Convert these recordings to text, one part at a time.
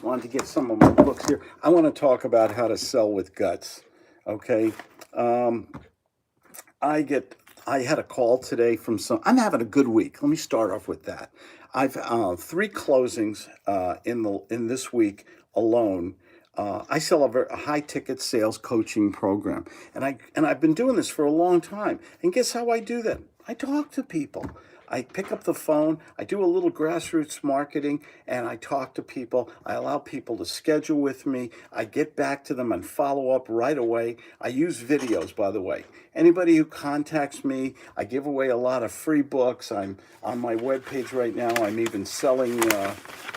wanted to get some of my books here. I want to talk about how to sell with guts. Okay. Um, I had a call today from some. I'm having a good week. Let me start off with that. I've three closings in this week alone. I sell a high ticket sales coaching program, and I've been doing this for a long time. And guess how I do that? I talk to people. I pick up the phone, I do a little grassroots marketing, and I talk to people. I allow people to schedule with me. I get back to them and follow up right away. I use videos, by the way. Anybody who contacts me, I give away a lot of free books. I'm on my webpage right now. I'm even selling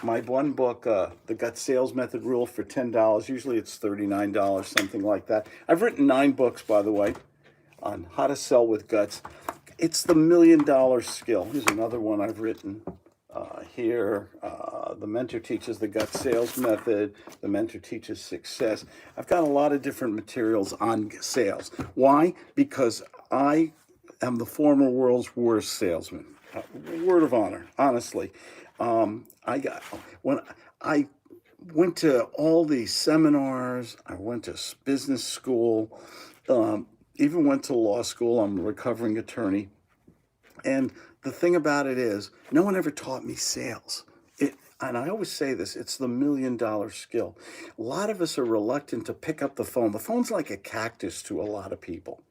my one book, The G.U.T.S Sales Method Rule, for $10. Usually it's $39, something like that. I've written 9 books, by the way, on how to sell with guts. It's the $1 million skill. Here's another one I've written here. The mentor teaches the G.U.T sales method. The mentor teaches success. I've got a lot of different materials on sales. Why? Because I am the former world's worst salesman. Word of honor, honestly. When I went to all these seminars, I went to business school. Even went to law school. I'm a recovering attorney. And the thing about it is, no one ever taught me sales. And I always say this, it's the $1 million skill. A lot of us are reluctant to pick up the phone. The phone's like a cactus to a lot of people,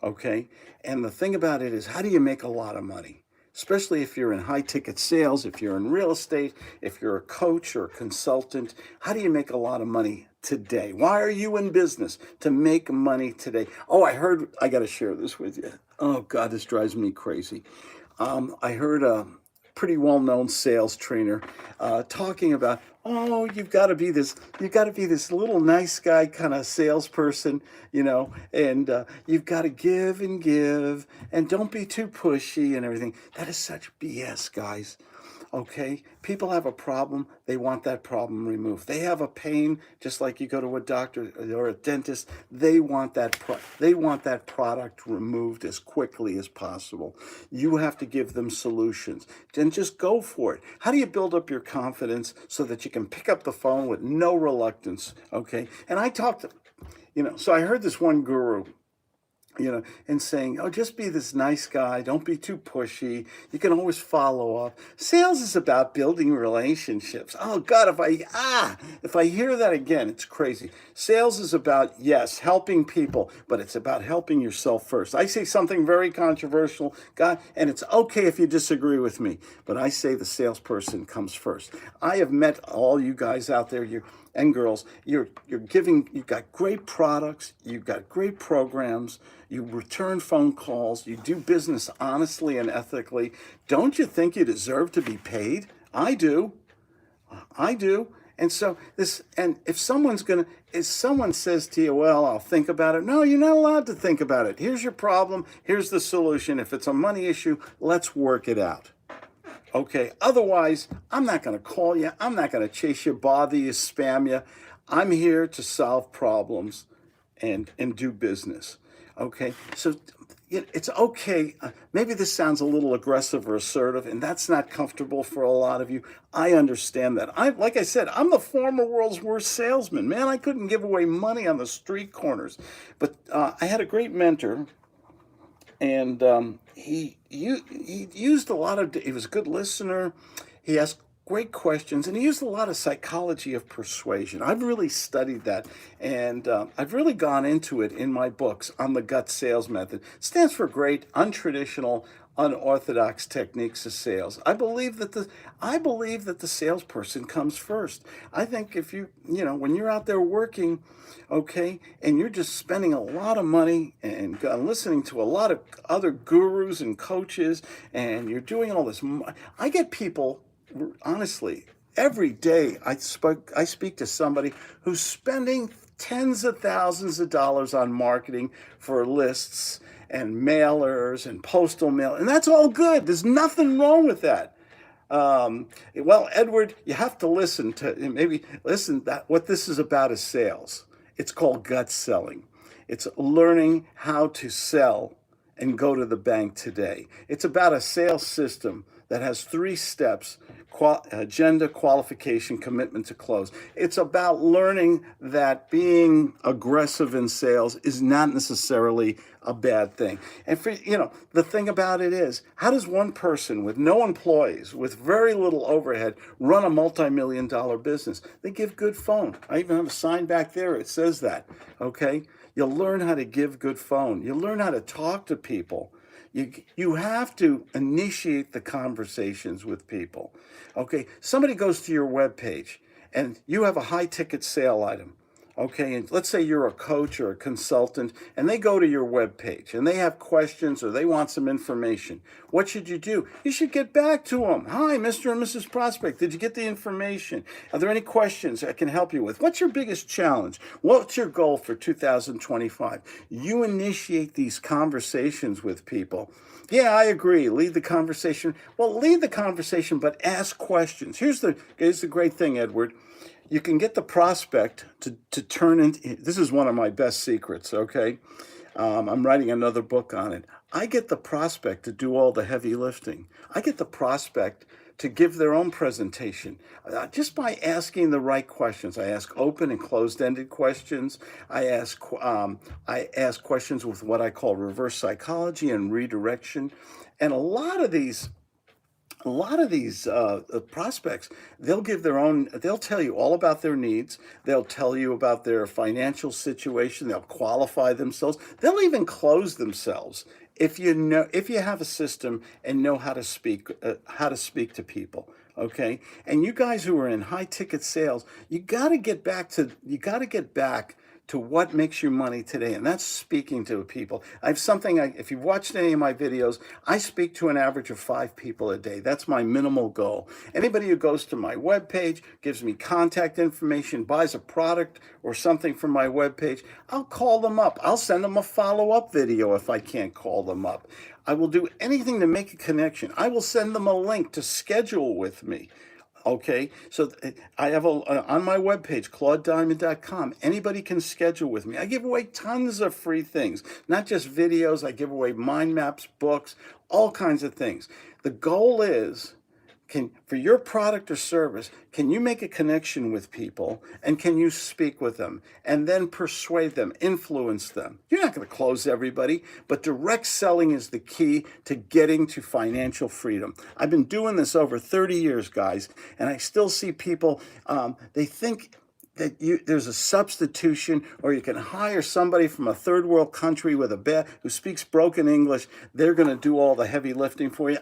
okay? And the thing about it is, how do you make a lot of money? Especially if you're in high ticket sales, if you're in real estate, if you're a coach or a consultant, how do you make a lot of money today? Why are you in business? To make money today. Oh, I got to share this with you. Oh God, this drives me crazy. I heard a pretty well-known sales trainer talking about, oh, you've got to be this little nice guy kind of salesperson, and you've got to give and give, and don't be too pushy and everything. That is such BS, guys. Okay, people have a problem, they want that problem removed. They have a pain, just like you go to a doctor or a dentist, they want that product removed as quickly as possible. You have to give them solutions. Then just go for it. How do you build up your confidence so that you can pick up the phone with no reluctance? Okay, and I talked to, so I heard this one guru, and saying, oh, just be this nice guy. Don't be too pushy. You can always follow up. Sales is about building relationships. Oh God, if I hear that again, it's crazy. Sales is about, yes, helping people, but it's about helping yourself first. I say something very controversial, God, and it's okay if you disagree with me, but I say the salesperson comes first. I have met all you guys out there, and girls, you've got great products, you've got great programs, you return phone calls, you do business honestly and ethically. Don't you think you deserve to be paid? I do. And so if someone says to you, well, I'll think about it. No, you're not allowed to think about it. Here's your problem. Here's the solution. If it's a money issue, let's work it out. Okay, otherwise, I'm not going to call you. I'm not going to chase you, bother you, spam you. I'm here to solve problems and do business. Okay, so it's okay. Maybe this sounds a little aggressive or assertive, and that's not comfortable for a lot of you. I understand that. Like I said, I'm the former world's worst salesman. Man, I couldn't give away money on the street corners. But I had a great mentor, and he used a lot of, he was a good listener. He asked great questions, and he used a lot of psychology of persuasion. I've really studied that, and I've really gone into it in my books on the G.U.T sales method. It stands for great, untraditional, unorthodox techniques of sales. I believe that the salesperson comes first. I think if when you're out there working, okay, and you're just spending a lot of money and listening to a lot of other gurus and coaches, and you're doing all this, I get people, honestly, every day I speak to somebody who's spending tens of thousands of dollars on marketing for lists and mailers and postal mail, and that's all good. There's nothing wrong with that. Well, Edward, you have to listen that what this is about is sales. It's called gut selling. It's learning how to sell and go to the bank today. It's about a sales system that has 3 steps: agenda, qualification, commitment to close. It's about learning that being aggressive in sales is not necessarily a bad thing. And the thing about it is, how does one person with no employees, with very little overhead, run a multi-million-dollar business? They give good phone. I even have a sign back there. It says that. Okay. You learn how to give good phone. You learn how to talk to people. You have to initiate the conversations with people. Okay, somebody goes to your web page and you have a high ticket sale item. Okay, and let's say you're a coach or a consultant and they go to your web page and they have questions or they want some information. What should you do? You should get back to them. Hi, Mr. and Mrs. Prospect. Did you get the information? Are there any questions I can help you with? What's your biggest challenge? What's your goal for 2025? You initiate these conversations with people. Yeah, I agree. Lead the conversation. Well, lead the conversation, but ask questions. Here's the great thing, Edward. You can get the prospect to turn into, this is one of my best secrets, okay? I'm writing another book on it. I get the prospect to do all the heavy lifting. I get the prospect to give their own presentation just by asking the right questions. I ask open and closed-ended questions. I ask questions with what I call reverse psychology and redirection. And a lot of these prospects, they'll tell you all about their needs. They'll tell you about their financial situation. They'll qualify themselves. They'll even close themselves if you have a system and know how to speak to people. Okay. And you guys who are in high ticket sales, you got to get back to what makes you money today, and that's speaking to people. If you've watched any of my videos, I speak to an average of 5 people a day. That's my minimal goal. Anybody who goes to my webpage, gives me contact information, buys a product or something from my webpage, I'll call them up. I'll send them a follow-up video if I can't call them up. I will do anything to make a connection. I will send them a link to schedule with me. Okay, so I have on my webpage, claudediamond.com, anybody can schedule with me. I give away tons of free things, not just videos. I give away mind maps, books, all kinds of things. The goal is, for your product or service, can you make a connection with people and can you speak with them and then persuade them, influence them? You're not going to close everybody, but direct selling is the key to getting to financial freedom. I've been doing this over 30 years, guys, and I still see people, they think that there's a substitution, or you can hire somebody from a third world country who speaks broken English. They're going to do all the heavy lifting for you.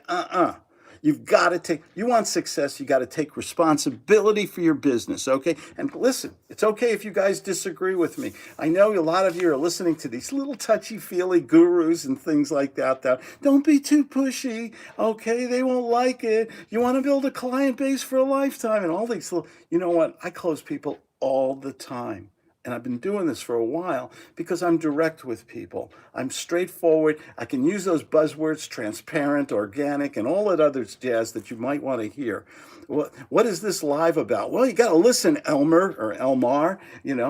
You want success, you got to take responsibility for your business, okay? And listen, it's okay if you guys disagree with me. I know a lot of you are listening to these little touchy-feely gurus and things like that. Don't be too pushy, okay? They won't like it. You want to build a client base for a lifetime and all these little, you know what? I close people all the time. And I've been doing this for a while because I'm direct with people. I'm straightforward. I can use those buzzwords, transparent, organic, and all that other jazz that you might want to hear. What is this live about? Well, you got to listen, Elmer or Elmar.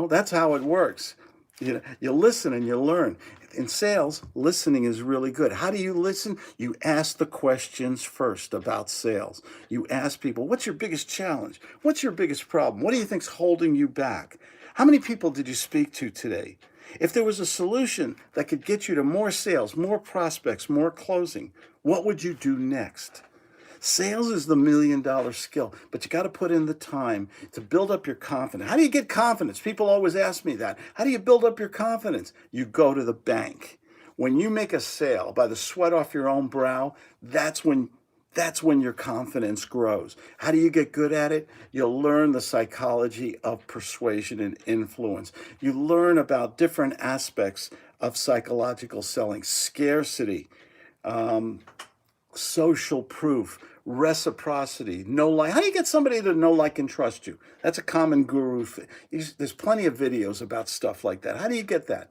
That's how it works. You listen and you learn. In sales, listening is really good. How do you listen? You ask the questions first about sales. You ask people, what's your biggest challenge? What's your biggest problem? What do you think's holding you back? How many people did you speak to today? If there was a solution that could get you to more sales, more prospects, more closing, what would you do next? Sales is the $1 million skill, but you got to put in the time to build up your confidence. How do you get confidence? People always ask me that. How do you build up your confidence? You go to the bank. When you make a sale by the sweat off your own brow, that's when your confidence grows. How do you get good at it? You'll learn the psychology of persuasion and influence. You learn about different aspects of psychological selling: scarcity, social proof, reciprocity, know, like. How do you get somebody to know, like, and trust you? That's a common guru thing. There's plenty of videos about stuff like that. How do you get that?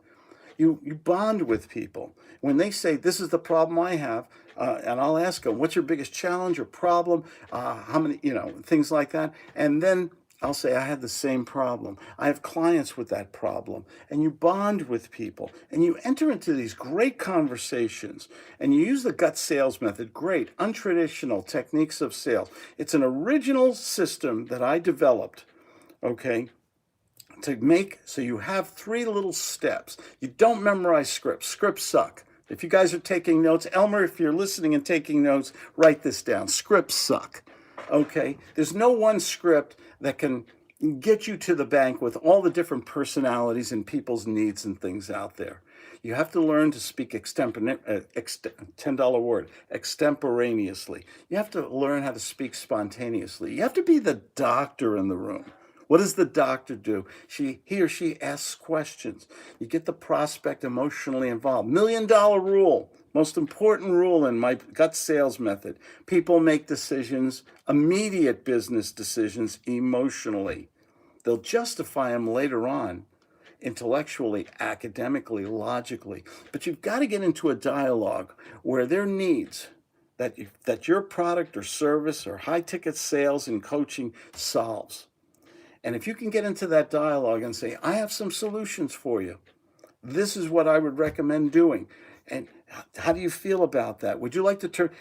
You bond with people. When they say, this is the problem I have, and I'll ask them, what's your biggest challenge or problem? How many, things like that. And then I'll say I had the same problem. I have clients with that problem. And you bond with people and you enter into these great conversations and you use the gut sales method. Great, untraditional techniques of sales. It's an original system that I developed, okay, to make so you have three little steps. You don't memorize scripts. Scripts suck. If you guys are taking notes, Elmer, if you're listening and taking notes, write this down. Scripts suck. Okay? There's no one script that can get you to the bank with all the different personalities and people's needs and things out there. You have to learn to speak $10 word, extemporaneously. You have to learn how to speak spontaneously. You have to be the doctor in the room. What does the doctor do? He or she asks questions. You get the prospect emotionally involved. $1,000,000 rule, most important rule in my gut sales method. People make decisions, immediate business decisions, emotionally. They'll justify them later on, intellectually, academically, logically. But you've got to get into a dialogue where their needs, that your product or service or high ticket sales and coaching solves. And if you can get into that dialogue and say, I have some solutions for you. This is what I would recommend doing. And how do you feel about that? Would you like to could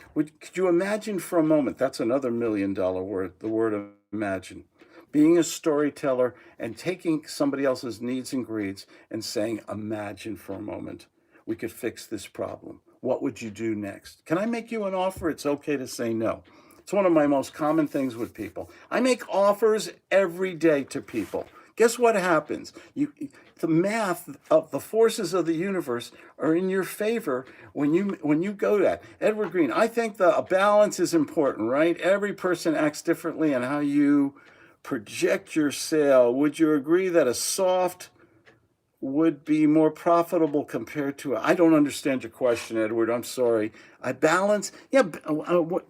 you imagine for a moment? That's another $1,000,000 word, the word imagine. Being a storyteller and taking somebody else's needs and greeds and saying, imagine for a moment, we could fix this problem. What would you do next? Can I make you an offer? It's okay to say no. It's one of my most common things with people. I make offers every day to people. Guess what happens? The math of the forces of the universe are in your favor when you go that. Edward Green, I think a balance is important, right? Every person acts differently on how you project your sale. Would you agree that a soft would be more profitable compared to I don't understand your question, Edward. I'm sorry. I balance. Yeah,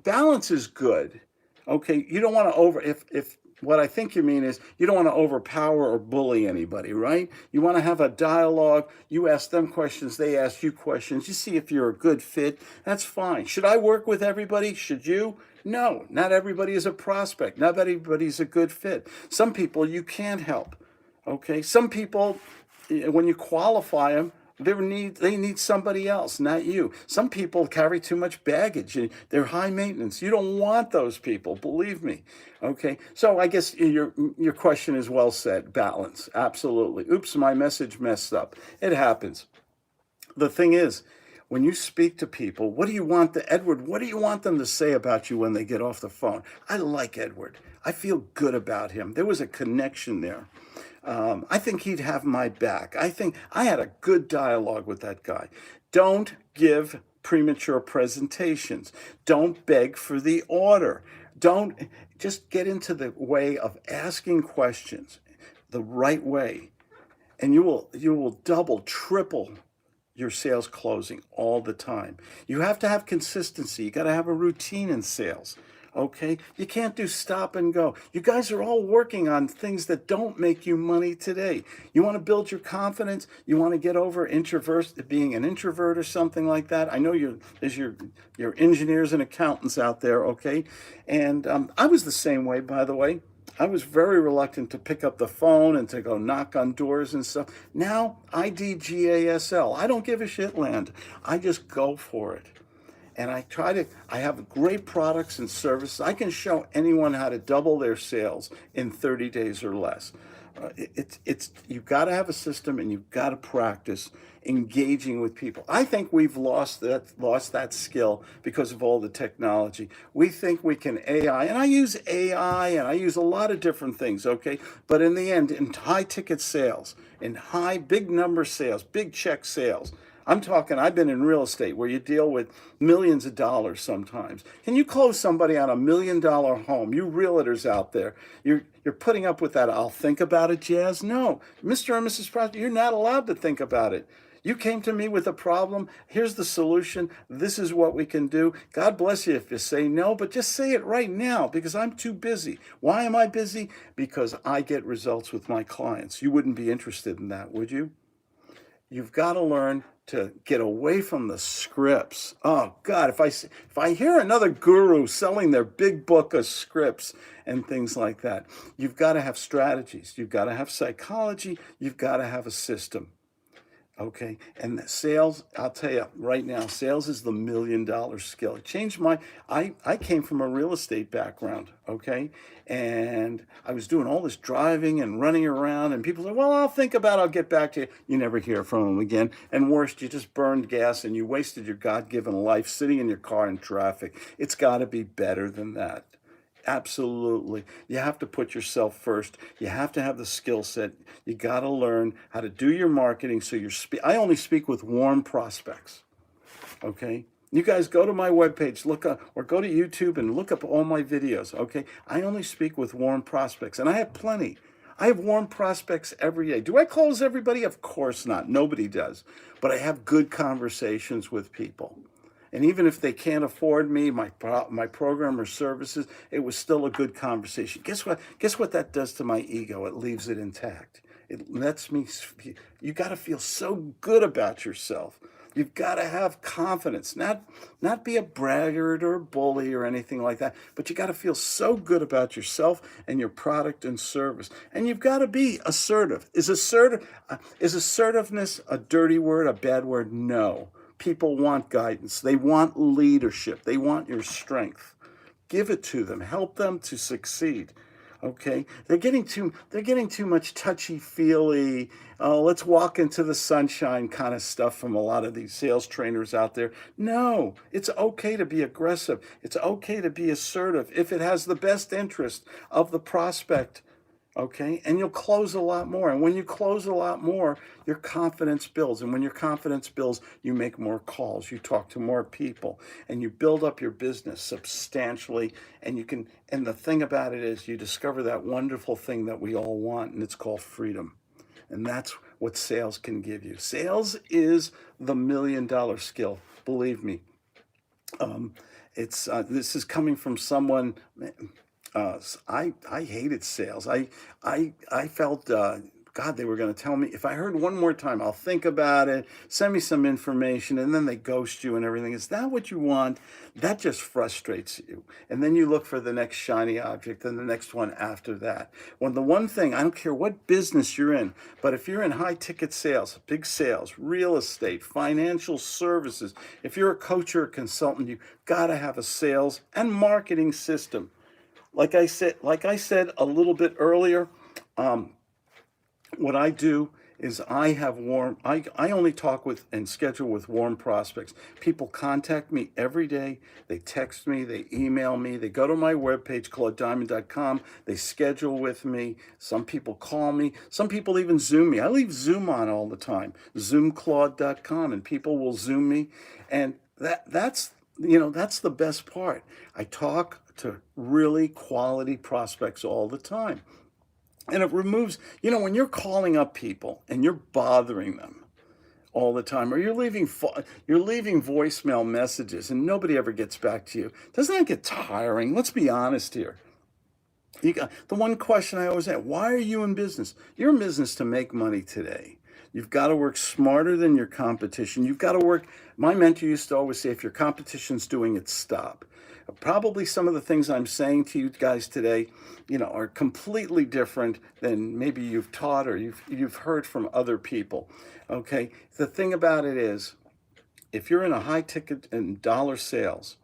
balance is good. Okay, you don't want to if what I think you mean is you don't want to overpower or bully anybody, right? You want to have a dialogue. You ask them questions, they ask you questions. You see if you're a good fit. That's fine. Should I work with everybody? Should you? No, not everybody is a prospect. Not everybody's a good fit. Some people you can't help. Okay, some people when you qualify them, they need somebody else, not you. Some people carry too much baggage. They're high maintenance. You don't want those people, believe me. Okay, so I guess your question is well said. Balance, absolutely. Oops, my message messed up. It happens. The thing is, when you speak to people, what do you want Edward, what do you want them to say about you when they get off the phone? I like Edward. I feel good about him. There was a connection there. I think he'd have my back. I think I had a good dialogue with that guy. Don't give premature presentations. Don't beg for the order. Don't just get into the way of asking questions the right way, and you will double, triple your sales closing all the time. You have to have consistency. You got to have a routine in sales. Okay? You can't do stop and go. You guys are all working on things that don't make you money today. You want to build your confidence. You want to get over being an introvert or something like that. I know there's your engineers and accountants out there, okay? And I was the same way, by the way. I was very reluctant to pick up the phone and to go knock on doors and stuff. Now, IDGASL. I don't give a shit, land. I just go for it. And I have great products and services. I can show anyone how to double their sales in 30 days or less. You've got to have a system and you've got to practice engaging with people. I think we've lost that skill because of all the technology. We think we can AI, and I use AI and I use a lot of different things, okay? But in the end, in high ticket sales, in big number sales, big check sales, I've been in real estate where you deal with millions of dollars sometimes. Can you close somebody on $1,000,000 home? You realtors out there, you're putting up with that I'll think about it jazz? No, Mr. and Mrs. Prospect, you're not allowed to think about it. You came to me with a problem. Here's the solution. This is what we can do. God bless you if you say no, but just say it right now because I'm too busy. Why am I busy? Because I get results with my clients. You wouldn't be interested in that, would you? You've got to learn to get away from the scripts. Oh God, if I hear another guru selling their big book of scripts and things like that, you've got to have strategies. You've got to have psychology. You've got to have a system. Okay. And sales, I'll tell you right now, sales is the $1 million skill. It changed I came from a real estate background. Okay. And I was doing all this driving and running around, and people say, well, I'll think about it. I'll get back to you. You never hear from them again. And worst, you just burned gas and you wasted your God given life sitting in your car in traffic. It's got to be better than that. Absolutely. You have to put yourself first. You have to have the skill set. You got to learn how to do your marketing so I only speak with warm prospects. Okay? You guys go to my webpage, look up, or go to YouTube and look up all my videos. Okay? I only speak with warm prospects, and I have plenty. I have warm prospects every day. Do I close everybody? Of course not. Nobody does. But I have good conversations with people. And even if they can't afford me, my program or services, it was still a good conversation. Guess what? Guess what that does to my ego? It leaves it intact. It lets me. You got to feel so good about yourself. You've got to have confidence, not be a braggart or a bully or anything like that. But you got to feel so good about yourself and your product and service. And you've got to be assertive. Is assertiveness a dirty word, a bad word? No. People want guidance. They want leadership. They want your strength. Give it to them. Help them to succeed. Okay? They're getting too much touchy-feely, let's walk into the sunshine kind of stuff from a lot of these sales trainers out there. No, it's okay to be aggressive. It's okay to be assertive if it has the best interest of the prospect. Okay, and you'll close a lot more. And when you close a lot more, your confidence builds. And when your confidence builds, you make more calls, you talk to more people, and you build up your business substantially. And the thing about it is, you discover that wonderful thing that we all want, and it's called freedom. And that's what sales can give you. Sales is the $1 million skill. Believe me. This is coming from someone. I hated sales. I felt God, they were going to tell me if I heard one more time, I'll think about it. Send me some information, and then they ghost you and everything. Is that what you want? That just frustrates you. And then you look for the next shiny object and the next one after that. When the one thing, I don't care what business you're in, but if you're in high ticket sales, big sales, real estate, financial services, if you're a coach or a consultant, you got to have a sales and marketing system. Like I said a little bit earlier, what I do is I only talk with and schedule with warm prospects. People contact me every day. They text me, they email me, they go to my webpage, ClaudeDiamond.com. They schedule with me. Some people call me. Some people even Zoom me. I leave Zoom on all the time, ZoomClaude.com, and people will Zoom me. And that's the best part. I talk to really quality prospects all the time. And it removes, when you're calling up people and you're bothering them all the time, or you're leaving voicemail messages and nobody ever gets back to you, doesn't that get tiring? Let's be honest here. You got the one question I always ask: why are you in business? You're in business to make money today. You've got to work smarter than your competition. You've got to work. My mentor used to always say, if your competition's doing it, stop. Probably some of the things I'm saying to you guys today, are completely different than maybe you've taught or you've heard from other people. Okay. The thing about it is, if you're in a high ticket and dollar sales,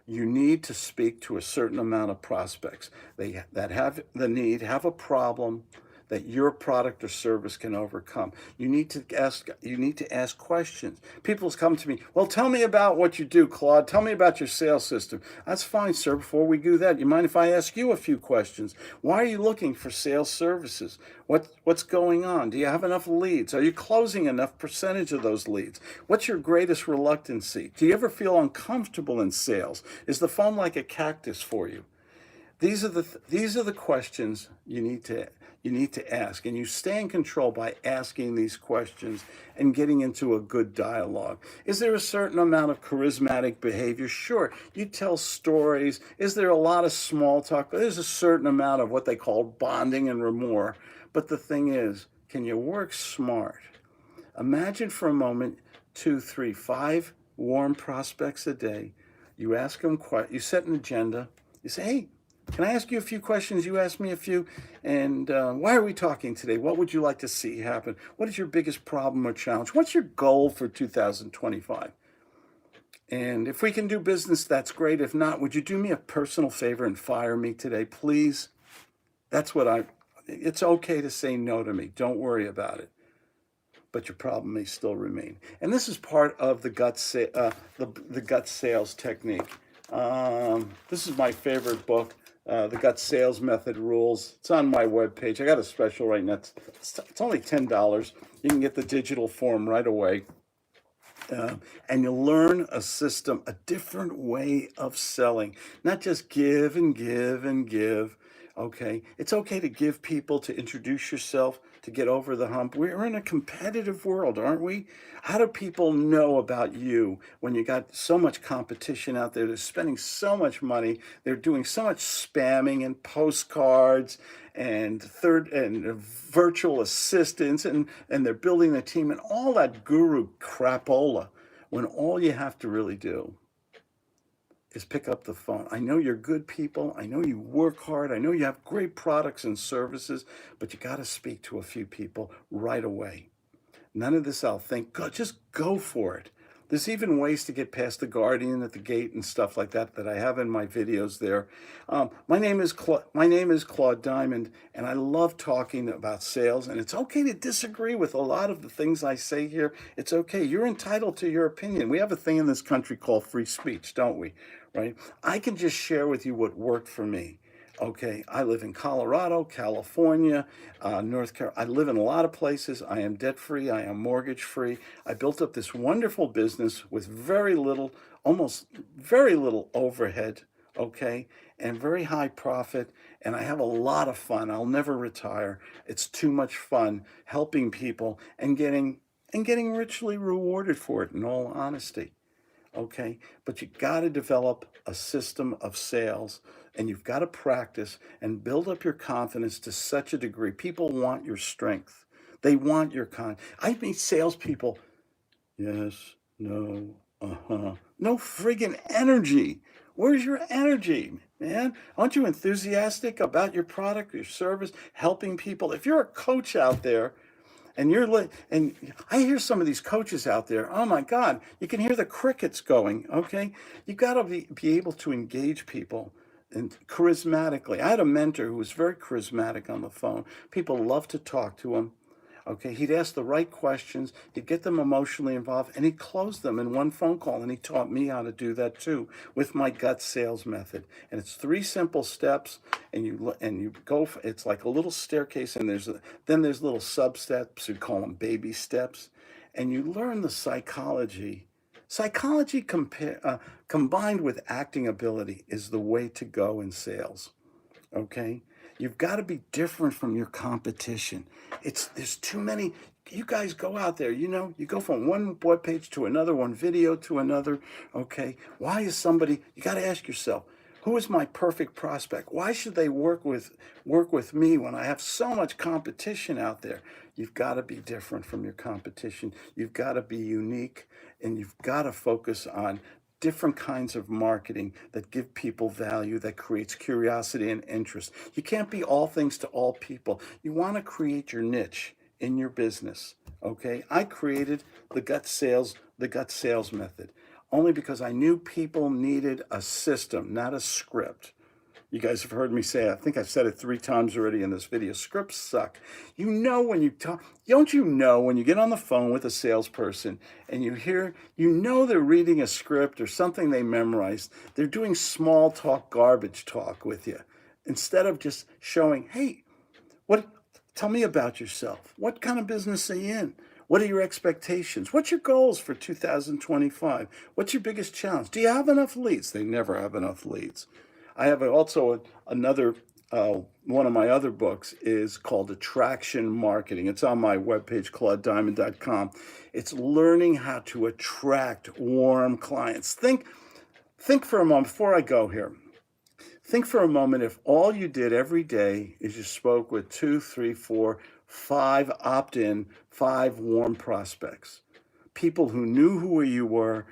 you need to speak to a certain amount of prospects that have the need, have a problem that your product or service can overcome. You need to ask questions. People come to me, well, tell me about what you do, Claude. Tell me about your sales system. That's fine, sir. Before we do that, you mind if I ask you a few questions? Why are you looking for sales services? What's going on? Do you have enough leads? Are you closing enough percentage of those leads? What's your greatest reluctancy? Do you ever feel uncomfortable in sales? Is the phone like a cactus for you? These are the questions you need to ask, and you stay in control by asking these questions and getting into a good dialogue. Is there a certain amount of charismatic behavior? Sure. You tell stories. Is there a lot of small talk? There's a certain amount of what they call bonding and rapport. But the thing is, can you work smart? Imagine for a moment, 2, 3, 5 warm prospects a day. You ask them, you set an agenda. You say, hey, can I ask you a few questions? You ask me a few. And why are we talking today? What would you like to see happen? What is your biggest problem or challenge? What's your goal for 2025? And if we can do business, that's great. If not, would you do me a personal favor and fire me today, please? That's what it's okay to say no to me. Don't worry about it. But your problem may still remain. And this is part of the gut sales technique. This is my favorite book, the Gut Sales Method Rules. It's on my webpage. I got a special right now. It's only $10. You can get the digital form right away. And you'll learn a system, a different way of selling, not just give and give and give. Okay, it's okay to give people, to introduce yourself, to get over the hump. We're in a competitive world, aren't we? How do people know about you when you got so much competition out there? They're spending so much money. They're doing so much spamming and postcards and virtual assistants, and they're building a team and all that guru crapola, when all you have to really do is pick up the phone. I know you're good people. I know you work hard. I know you have great products and services, but you got to speak to a few people right away. None of this I'll think. Just go for it. There's even ways to get past the guardian at the gate and stuff like that I have in my videos there. My name is Claude Diamond, and I love talking about sales. And it's okay to disagree with a lot of the things I say here. It's okay. You're entitled to your opinion. We have a thing in this country called free speech, don't we? Right? I can just share with you what worked for me. Okay, I live in Colorado, California, North Carolina. I live in a lot of places. I am debt-free. I am mortgage-free. I built up this wonderful business with almost very little overhead, okay, and very high profit. And I have a lot of fun. I'll never retire. It's too much fun helping people and getting richly rewarded for it, in all honesty. Okay, but you got to develop a system of sales, and you've got to practice and build up your confidence to such a degree. People want your strength. They want your I meet salespeople. Yes, no, uh-huh. No friggin' energy. Where's your energy, man? Aren't you enthusiastic about your product, your service, helping people? If you're a coach out there, and I hear some of these coaches out there, oh my God, you can hear the crickets going, okay? You got to be able to engage people and charismatically. I had a mentor who was very charismatic on the phone. People love to talk to him. Okay, he'd ask the right questions, he'd get them emotionally involved, and he'd close them in one phone call. And he taught me how to do that too with my gut sales method. And it's 3 simple steps, and you go. It's like a little staircase, and then there's little sub steps. We call them baby steps, and you learn the psychology. Psychology combined with acting ability is the way to go in sales. Okay, you've got to be different from your competition. There's too many. You guys go out there, you go from one web page to another, one video to another. Okay, why is somebody? You got to ask yourself, who is my perfect prospect? Why should they work with me when I have so much competition out there? You've got to be different from your competition. You've got to be unique, and you've got to focus on different kinds of marketing that give people value, that creates curiosity and interest. You can't be all things to all people. You want to create your niche in your business. Okay, I created the gut sales method only because I knew people needed a system, not a script. You guys have heard me say, I think I've said it 3 times already in this video, scripts suck. When you talk, don't you know when you get on the phone with a salesperson and they're reading a script or something they memorized, they're doing small talk, garbage talk with you. Instead of just showing, hey, tell me about yourself. What kind of business are you in? What are your expectations? What's your goals for 2025? What's your biggest challenge? Do you have enough leads? They never have enough leads. I have also another, one of my other books is called Attraction Marketing. It's on my webpage, claudediamond.com. It's learning how to attract warm clients. Think for a moment before I go here. Think for a moment if all you did every day is you spoke with two, three, four, five opt-in, five warm prospects, people who knew who you were,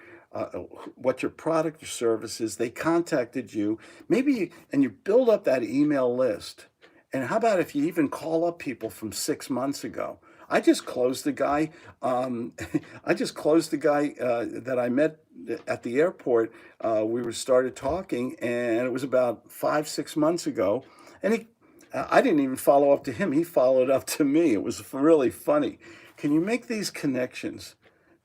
what your product or service is. They contacted you, maybe, and you build up that email list. And how about if you even call up people from 6 months ago? I just closed the guy. I just closed the guy that I met at the airport. We were started talking, and it was about 5, 6 months ago. And I didn't even follow up to him. He followed up to me. It was really funny. Can you make these connections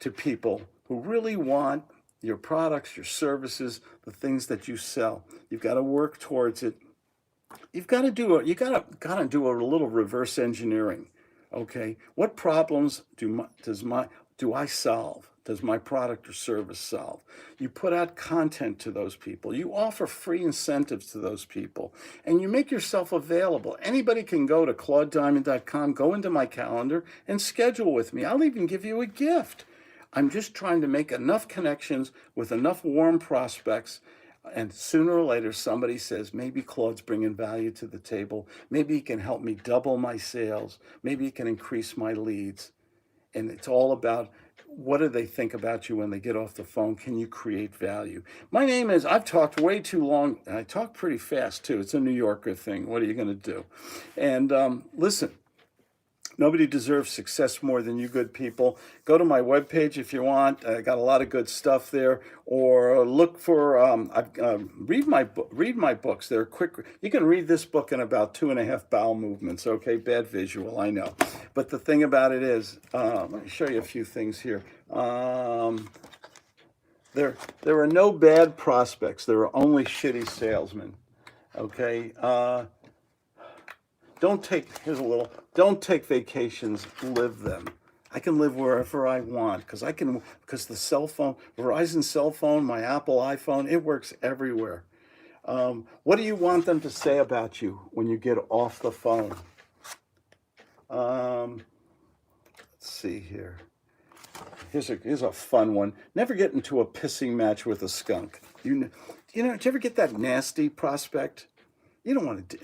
to people who really want your products, your services, the things that you sell? You've got to work towards it. You've got to do it. You gotta do a little reverse engineering. Okay, what problems do I solve? Does my product or service solve? You put out content to those people. You offer free incentives to those people, and you make yourself available. Anybody can go to claudediamond.com, go into my calendar, and schedule with me. I'll even give you a gift. I'm just trying to make enough connections with enough warm prospects, and sooner or later somebody says, maybe Claude's bringing value to the table. Maybe he can help me double my sales. Maybe he can increase my leads. And it's all about, what do they think about you when they get off the phone? Can you create value? My name is, I've talked way too long, and I talk pretty fast too. It's a New Yorker thing. What are you going to do? And listen, nobody deserves success more than you good people. Go to my webpage if you want. I got a lot of good stuff there. Or look for, read my books. They're quick. You can read this book in about 2.5 bowel movements. Okay, bad visual, I know. But the thing about it is, let me show you a few things here. There are no bad prospects. There are only shitty salesmen. Okay. Don't take vacations, live them. I can live wherever I want because the cell phone, Verizon cell phone, my Apple iPhone, it works everywhere. What do you want them to say about you when you get off the phone? Let's see here. Here's a fun one. Never get into a pissing match with a skunk. Did you ever get that nasty prospect? You don't want to.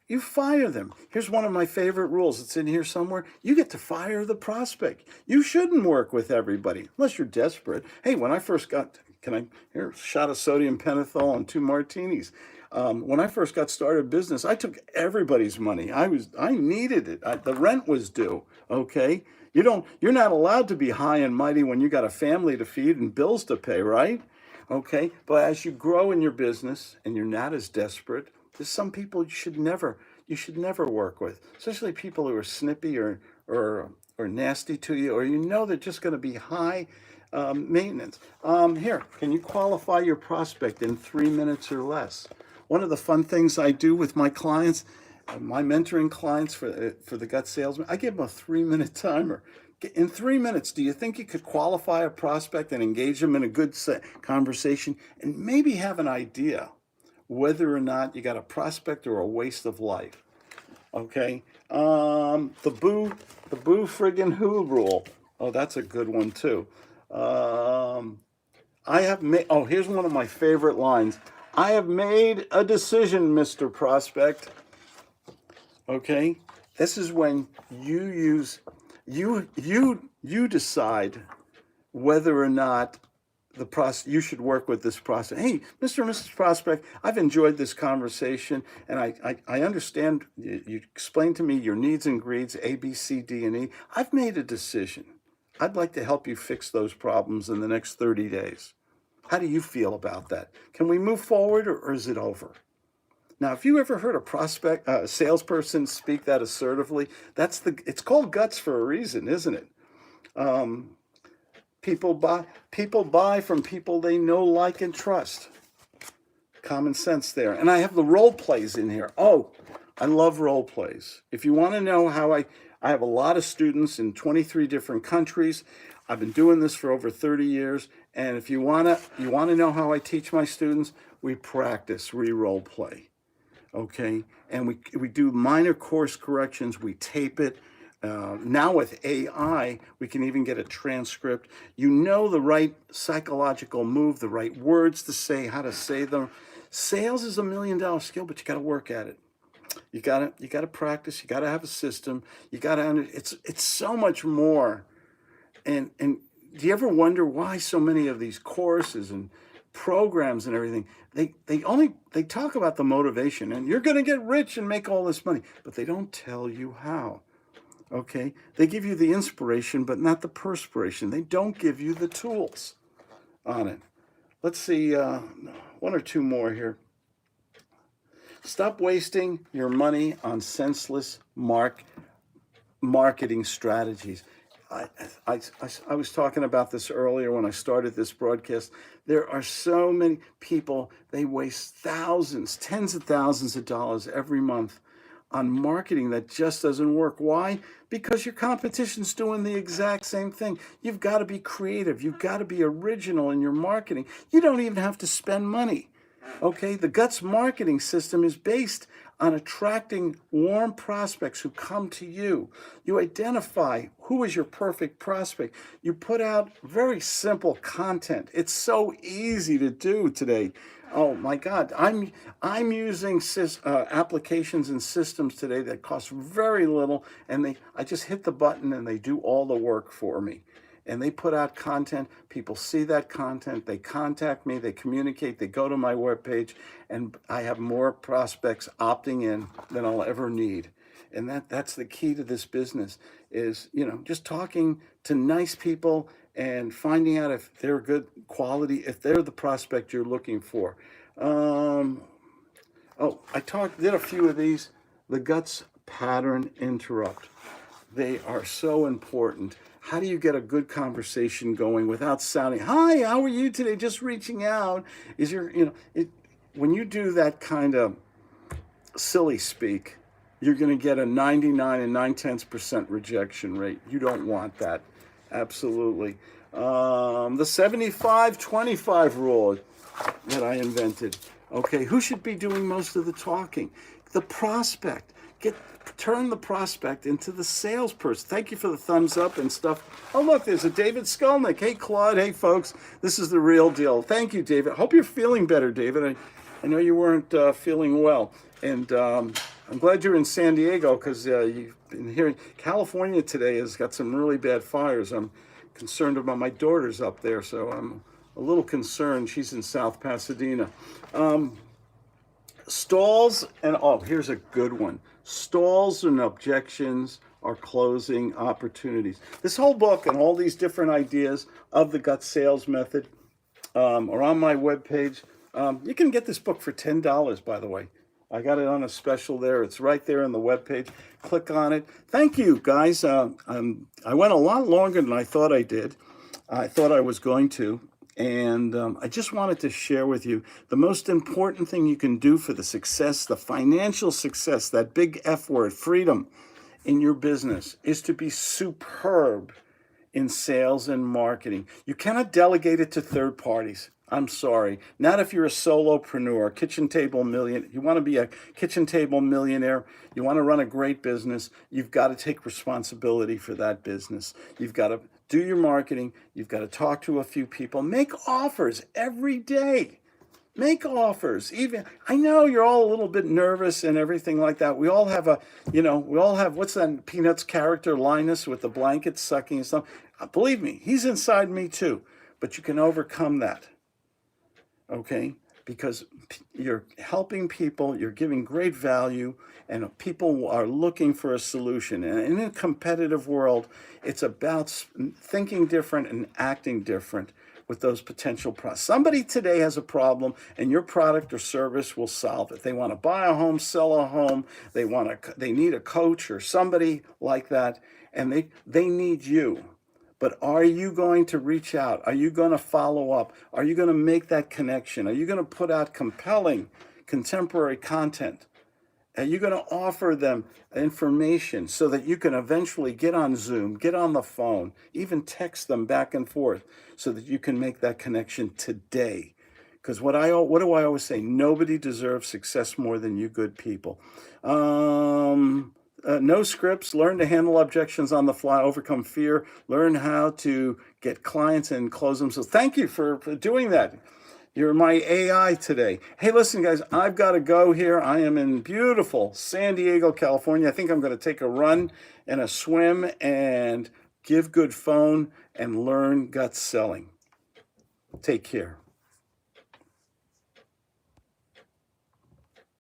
You fire them. Here's one of my favorite rules. It's in here somewhere. You get to fire the prospect. You shouldn't work with everybody unless you're desperate. Hey, when I first got, here, shot of sodium pentothal and 2 martinis. When I first got started business, I took everybody's money. I needed it. The rent was due. Okay. You're not allowed to be high and mighty when you got a family to feed and bills to pay, right? Okay. But as you grow in your business and you're not as desperate, there's some people you should never work with, especially people who are snippy or nasty to you, or they're just going to be high maintenance. Here, can you qualify your prospect in 3 minutes or less? One of the fun things I do with my clients, my mentoring clients for the Gut Salesman, I give them a 3-minute timer. In 3 minutes, do you think you could qualify a prospect and engage them in a good conversation and maybe have an idea whether or not you got a prospect or a waste of life? Okay. The boo friggin' who rule. Oh, that's a good one too. Here's one of my favorite lines. I have made a decision, Mr. Prospect. Okay. This is when you decide whether or not you should work with this prospect. Hey, Mr. or Mrs. Prospect, I've enjoyed this conversation, and I understand you explained to me your needs and greeds, A, B, C, D, and E. I've made a decision. I'd like to help you fix those problems in the next 30 days. How do you feel about that? Can we move forward, or is it over? Now, if you ever heard a salesperson speak that assertively, it's called guts for a reason, isn't it? People buy from people they know, like, and trust. Common sense there. And I have the role plays in here. Oh, I love role plays. If you want to know how I have a lot of students in 23 different countries. I've been doing this for over 30 years. And if you want to know how I teach my students, we practice role play. Okay, and we do minor course corrections. We tape it. Now with AI, we can even get a transcript. You know the right psychological move, the right words to say, how to say them. Sales is $1 million skill, but you got to work at it. You got to practice. You got to have a system. You got to. It's so much more. And do you ever wonder why so many of these courses and programs and everything, they talk about the motivation and you're going to get rich and make all this money, but they don't tell you how. Okay, they give you the inspiration, but not the perspiration. They don't give you the tools on it. Let's see, one or two more here. Stop wasting your money on senseless marketing strategies. I was talking about this earlier when I started this broadcast. There are so many people, they waste thousands, tens of thousands of dollars every month on marketing that just doesn't work. Why? Because your competition's doing the exact same thing. You've got to be creative. You've got to be original in your marketing. You don't even have to spend money. Okay, the G.U.T.S marketing system is based on attracting warm prospects who come to you. You identify who is your perfect prospect. You put out very simple content. It's so easy to do today. Oh my God, I'm using applications and systems today that cost very little, and I just hit the button and they do all the work for me. And they put out content, people see that content, they contact me, they communicate, they go to my webpage, and I have more prospects opting in than I'll ever need. And that's the key to this business is, just talking to nice people and finding out if they're good quality, if they're the prospect you're looking for. I did a few of these. The G.U.T.S pattern interrupt. They are so important. How do you get a good conversation going without sounding, hi, how are you today? Just reaching out. When you do that kind of silly speak, you're going to get a 99 and 9/10% rejection rate. You don't want that. Absolutely. The 75-25 rule that I invented. Okay, who should be doing most of the talking? The prospect. Turn the prospect into the salesperson. Thank you for the thumbs up and stuff. Oh, look, there's a David Skolnick. Hey, Claude. Hey, folks. This is the real deal. Thank you, David. Hope you're feeling better, David. I know you weren't feeling well. And I'm glad you're in San Diego because you've been hearing California today has got some really bad fires. I'm concerned about my daughter's up there, so I'm a little concerned. She's in South Pasadena. Stalls and, here's a good one. Stalls and objections are closing opportunities. This whole book and all these different ideas of the G.U.T.S sales method are on my webpage. You can get this book for $10, by the way. I got it on a special there. It's right there on the webpage. Click on it. Thank you, guys. I went a lot longer than I thought I did. I thought I was going to. And I just wanted to share with you the most important thing you can do for the success, the financial success, that big F word, freedom in your business, is to be superb in sales and marketing. You cannot delegate it to third parties. I'm sorry. Not if you're a solopreneur, kitchen table millionaire. You want to be a kitchen table millionaire. You want to run a great business. You've got to take responsibility for that business. You've got to do your marketing. You've got to talk to a few people. Make offers every day. Make offers. Even I know you're all a little bit nervous and everything like that. We all have what's that Peanuts character, Linus, with the blanket sucking and stuff. Believe me, he's inside me too. But you can overcome that. Okay? Because you're helping people, you're giving great value, and people are looking for a solution. And in a competitive world, it's about thinking different and acting different with those potential problems. Somebody today has a problem, and your product or service will solve it. They want to buy a home, sell a home. They need a coach or somebody like that, and they need you. But are you going to reach out? Are you going to follow up? Are you going to make that connection? Are you going to put out compelling, contemporary content? Are you going to offer them information so that you can eventually get on Zoom, get on the phone, even text them back and forth so that you can make that connection today? Because what do I always say? Nobody deserves success more than you good people. No scripts, learn to handle objections on the fly, overcome fear, learn how to get clients and close them. So thank you for doing that. You're my AI today. Hey, listen, guys, I've got to go here. I am in beautiful San Diego, California. I think I'm going to take a run and a swim and give good phone and learn gut selling. Take care.